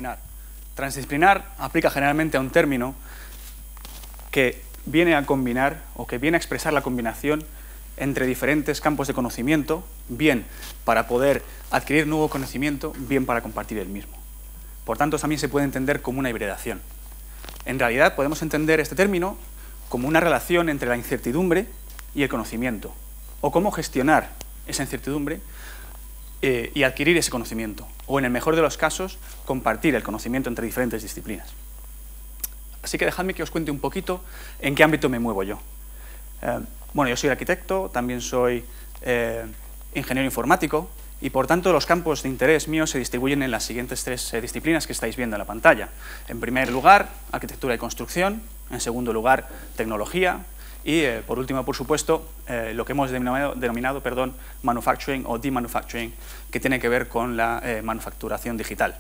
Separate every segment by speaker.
Speaker 1: Transdisciplinar. Transdisciplinar aplica generalmente a un término que viene a combinar o que viene a expresar la combinación entre diferentes campos de conocimiento, bien para poder adquirir nuevo conocimiento, bien para compartir el mismo. Por tanto, también se puede entender como una hibridación. En realidad, podemos entender este término como una relación entre la incertidumbre y el conocimiento, o cómo gestionar esa incertidumbre y adquirir ese conocimiento, o en el mejor de los casos, compartir el conocimiento entre diferentes disciplinas. Así que dejadme que os cuente un poquito en qué ámbito me muevo yo. Bueno, yo soy arquitecto, también soy ingeniero informático, y por tanto los campos de interés míos se distribuyen en las siguientes tres disciplinas que estáis viendo en la pantalla. En primer lugar, arquitectura y construcción; en segundo lugar, tecnología; y por último, por supuesto, lo que hemos denominado manufacturing o demanufacturing, que tiene que ver con la manufacturación digital.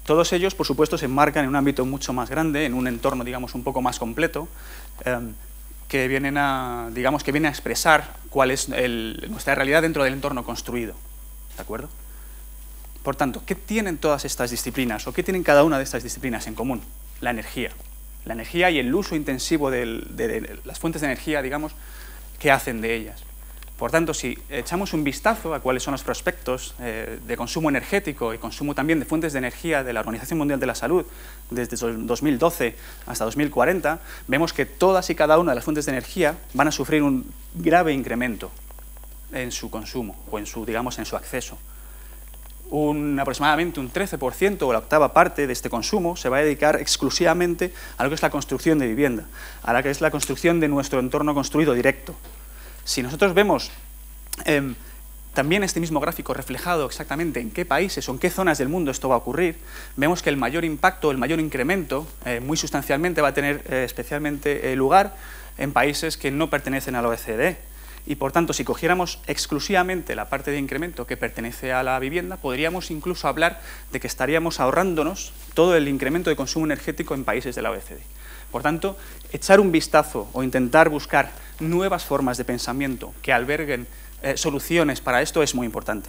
Speaker 1: Todos ellos, por supuesto, se enmarcan en un ámbito mucho más grande, en un entorno, digamos, un poco más completo, que viene a expresar cuál es nuestra realidad dentro del entorno construido. ¿De acuerdo? Por tanto, ¿qué tienen todas estas disciplinas o qué tienen cada una de estas disciplinas en común? La energía. La energía y el uso intensivo de las fuentes de energía, digamos, que hacen de ellas. Por tanto, si echamos un vistazo a cuáles son los prospectos de consumo energético y consumo también de fuentes de energía de la Organización Mundial de la Salud desde 2012 hasta 2040, vemos que todas y cada una de las fuentes de energía van a sufrir un grave incremento en su consumo o en su acceso. Aproximadamente un 13% o la octava parte de este consumo se va a dedicar exclusivamente a lo que es la construcción de vivienda, a lo que es la construcción de nuestro entorno construido directo. Si nosotros vemos también este mismo gráfico reflejado exactamente en qué países o en qué zonas del mundo esto va a ocurrir, vemos que el mayor impacto, el mayor incremento, muy sustancialmente va a tener especialmente lugar en países que no pertenecen a la OECD. Y por tanto, si cogiéramos exclusivamente la parte de incremento que pertenece a la vivienda, podríamos incluso hablar de que estaríamos ahorrándonos todo el incremento de consumo energético en países de la OECD. Por tanto, echar un vistazo o intentar buscar nuevas formas de pensamiento que alberguen soluciones para esto es muy importante.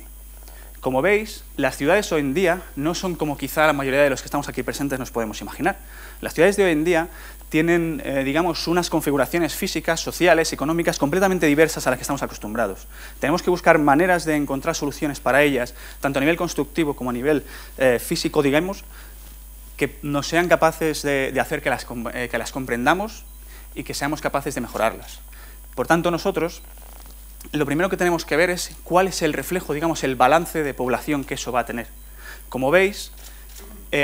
Speaker 1: Como veis, las ciudades hoy en día no son como quizá la mayoría de los que estamos aquí presentes nos podemos imaginar. Las ciudades de hoy en día tienen, digamos, unas configuraciones físicas, sociales, económicas completamente diversas a las que estamos acostumbrados. Tenemos que buscar maneras de encontrar soluciones para ellas, tanto a nivel constructivo como a nivel físico, digamos, que nos sean capaces de hacer que las comprendamos y que seamos capaces de mejorarlas. Por tanto, nosotros lo primero que tenemos que ver es cuál es el reflejo, digamos, el balance de población que eso va a tener. Como veis,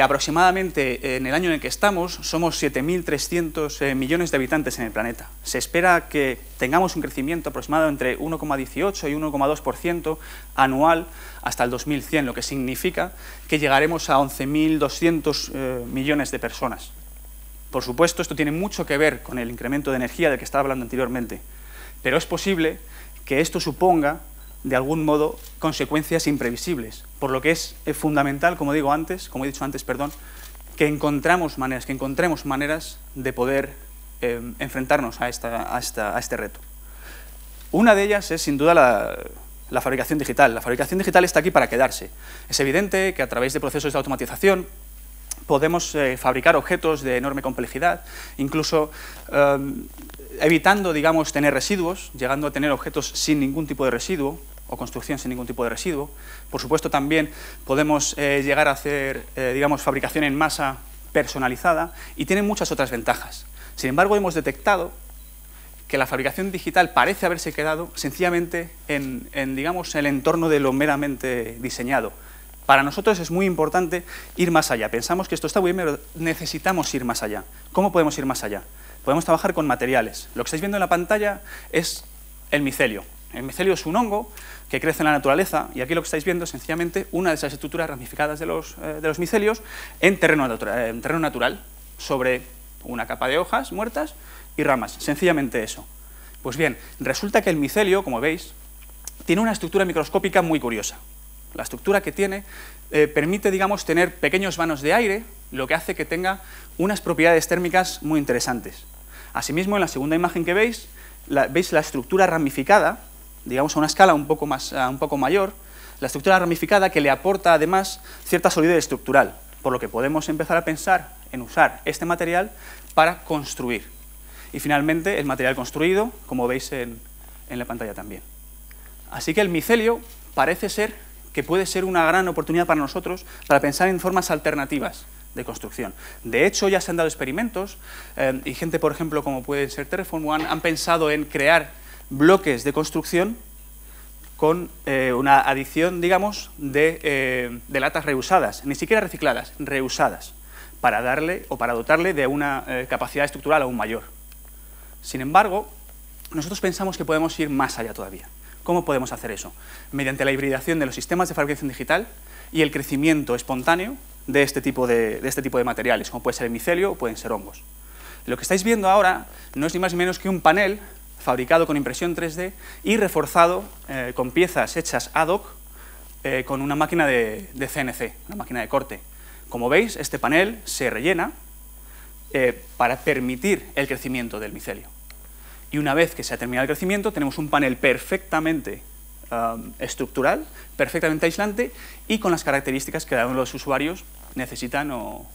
Speaker 1: aproximadamente en el año en el que estamos, somos 7.300 millones de habitantes en el planeta. Se espera que tengamos un crecimiento aproximado entre 1,18 y 1,2% anual hasta el 2100, lo que significa que llegaremos a 11.200 millones de personas. Por supuesto, esto tiene mucho que ver con el incremento de energía del que estaba hablando anteriormente, pero es posible que esto suponga, de algún modo, consecuencias imprevisibles, por lo que es fundamental, como he dicho antes, que encontremos maneras de poder enfrentarnos a este reto. Una de ellas es, sin duda, la fabricación digital. La fabricación digital está aquí para quedarse. Es evidente que a través de procesos de automatización podemos fabricar objetos de enorme complejidad, incluso evitando, digamos, tener residuos, llegando a tener objetos sin ningún tipo de residuo, o construcción sin ningún tipo de residuo. Por supuesto, también podemos llegar a hacer, digamos, fabricación en masa personalizada, y tiene muchas otras ventajas. Sin embargo, hemos detectado que la fabricación digital parece haberse quedado sencillamente en digamos, el entorno de lo meramente diseñado. Para nosotros es muy importante ir más allá. Pensamos que esto está muy bien, pero necesitamos ir más allá. ¿Cómo podemos ir más allá? Podemos trabajar con materiales. Lo que estáis viendo en la pantalla es el micelio. El micelio es un hongo que crece en la naturaleza, y aquí lo que estáis viendo es sencillamente una de esas estructuras ramificadas de los micelios en terreno natural, sobre una capa de hojas muertas y ramas. Sencillamente eso. Pues bien, resulta que el micelio, como veis, tiene una estructura microscópica muy curiosa. La estructura que tiene permite, digamos, tener pequeños vanos de aire, lo que hace que tenga unas propiedades térmicas muy interesantes. Asimismo, en la segunda imagen que veis la estructura ramificada, digamos a una escala un poco mayor, la estructura ramificada que le aporta además cierta solidez estructural. por lo que podemos empezar a pensar en usar este material para construir. Y finalmente el material construido, como veis en la pantalla también. Así que el micelio parece ser que puede ser una gran oportunidad para nosotros para pensar en formas alternativas de construcción. De hecho, ya se han dado experimentos y gente, por ejemplo, como puede ser Terraform One, han pensado en crear bloques de construcción con una adición, digamos, de latas reusadas, ni siquiera recicladas, reusadas, para darle o para dotarle de una capacidad estructural aún mayor. Sin embargo, nosotros pensamos que podemos ir más allá todavía. ¿Cómo podemos hacer eso? Mediante la hibridación de los sistemas de fabricación digital y el crecimiento espontáneo de este tipo de materiales, como puede ser el micelio o pueden ser hongos. Lo que estáis viendo ahora no es ni más ni menos que un panel fabricado con impresión 3D y reforzado con piezas hechas ad hoc con una máquina de CNC, una máquina de corte. Como veis, este panel se rellena para permitir el crecimiento del micelio. Y una vez que se ha terminado el crecimiento, tenemos un panel perfectamente estructural, perfectamente aislante y con las características que cada uno de los usuarios necesitan o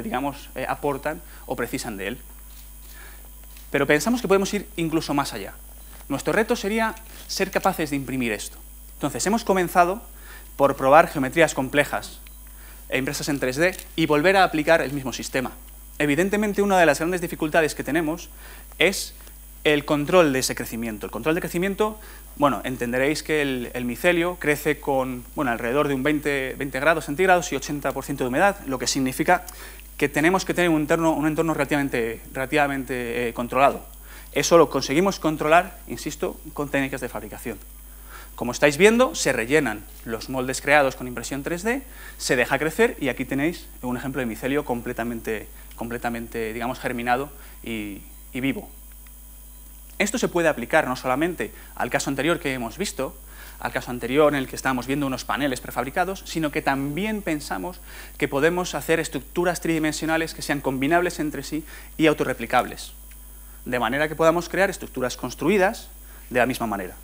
Speaker 1: digamos, aportan o precisan de él. Pero pensamos que podemos ir incluso más allá. Nuestro reto sería ser capaces de imprimir esto. Entonces, hemos comenzado por probar geometrías complejas e impresas en 3D y volver a aplicar el mismo sistema. Evidentemente, una de las grandes dificultades que tenemos es el control de ese crecimiento. El control de crecimiento, bueno, entenderéis que el micelio crece con alrededor de un 20 grados centígrados y 80% de humedad, lo que significa que tenemos que tener un entorno relativamente controlado. Eso lo conseguimos controlar, insisto, con técnicas de fabricación. Como estáis viendo, se rellenan los moldes creados con impresión 3D, se deja crecer y aquí tenéis un ejemplo de micelio completamente digamos, germinado y vivo. Esto se puede aplicar no solamente al caso anterior que hemos visto, al caso anterior en el que estábamos viendo unos paneles prefabricados, sino que también pensamos que podemos hacer estructuras tridimensionales que sean combinables entre sí y autorreplicables, de manera que podamos crear estructuras construidas de la misma manera.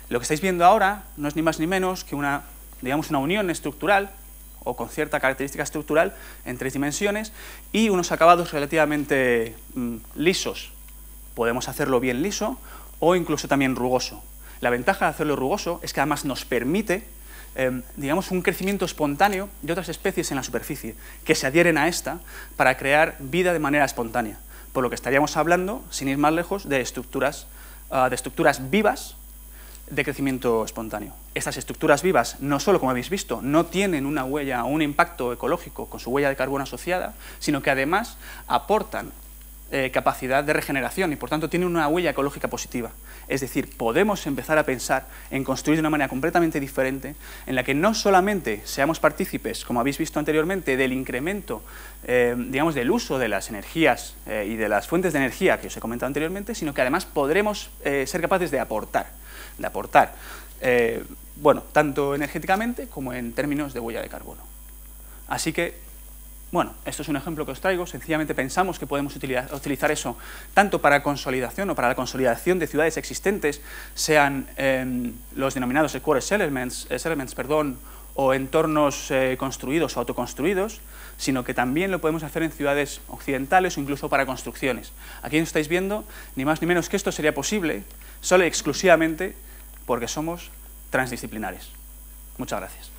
Speaker 1: Lo que estáis viendo ahora no es ni más ni menos que una unión estructural o con cierta característica estructural en 3 dimensiones y unos acabados relativamente lisos. Podemos hacerlo bien liso o incluso también rugoso. La ventaja de hacerlo rugoso es que además nos permite, digamos, un crecimiento espontáneo de otras especies en la superficie que se adhieren a esta para crear vida de manera espontánea. Por lo que estaríamos hablando, sin ir más lejos, de estructuras vivas de crecimiento espontáneo. Estas estructuras vivas, no solo, como habéis visto, no tienen una huella o un impacto ecológico con su huella de carbono asociada, sino que además aportan capacidad de regeneración y, por tanto, tienen una huella ecológica positiva. Es decir, podemos empezar a pensar en construir de una manera completamente diferente, en la que no solamente seamos partícipes, como habéis visto anteriormente, del incremento, digamos, del uso de las energías y de las fuentes de energía que os he comentado anteriormente, sino que además podremos ser capaces de aportar, bueno, tanto energéticamente como en términos de huella de carbono. Así que, bueno, esto es un ejemplo que os traigo. Sencillamente pensamos que podemos utilizar eso tanto para consolidación o para la consolidación de ciudades existentes, sean los denominados core settlements, o entornos construidos o autoconstruidos, sino que también lo podemos hacer en ciudades occidentales o incluso para construcciones. Aquí estáis viendo, ni más ni menos, que esto sería posible solo y exclusivamente porque somos transdisciplinares. Muchas gracias.